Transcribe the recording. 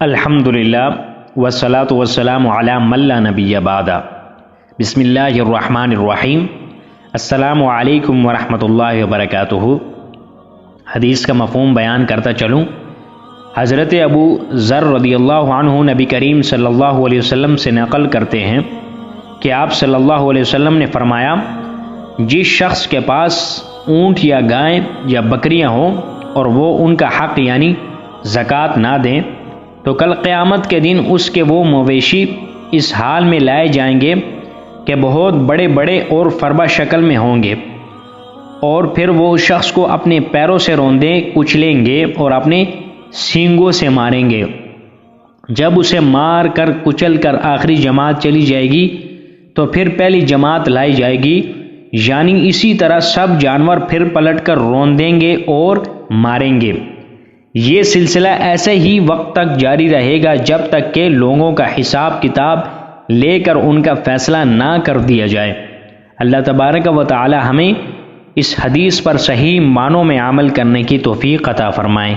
الحمدللہ والصلاة والسلام علی من لا نبی بعد۔ بسم اللہ الرحمن الرحیم۔ السلام علیکم ورحمۃ اللہ وبرکاتہ۔ حدیث کا مفہوم بیان کرتا چلوں۔ حضرت ابو ذر رضی اللہ عنہ نبی کریم صلی اللہ علیہ وسلم سے نقل کرتے ہیں کہ آپ صلی اللہ علیہ وسلم نے فرمایا، جس شخص کے پاس اونٹ یا گائے یا بکریاں ہوں اور وہ ان کا حق یعنی زکوٰۃ نہ دیں تو کل قیامت کے دن اس کے وہ مویشی اس حال میں لائے جائیں گے کہ بہت بڑے بڑے اور فربہ شکل میں ہوں گے، اور پھر وہ شخص کو اپنے پیروں سے روندے کچلیں گے اور اپنے سینگوں سے ماریں گے۔ جب اسے مار کر کچل کر آخری جماعت چلی جائے گی تو پھر پہلی جماعت لائی جائے گی، یعنی اسی طرح سب جانور پھر پلٹ کر روندیں گے اور ماریں گے۔ یہ سلسلہ ایسے ہی وقت تک جاری رہے گا جب تک کہ لوگوں کا حساب کتاب لے کر ان کا فیصلہ نہ کر دیا جائے۔ اللہ تبارک و تعالی ہمیں اس حدیث پر صحیح معنوں میں عمل کرنے کی توفیق عطا فرمائے۔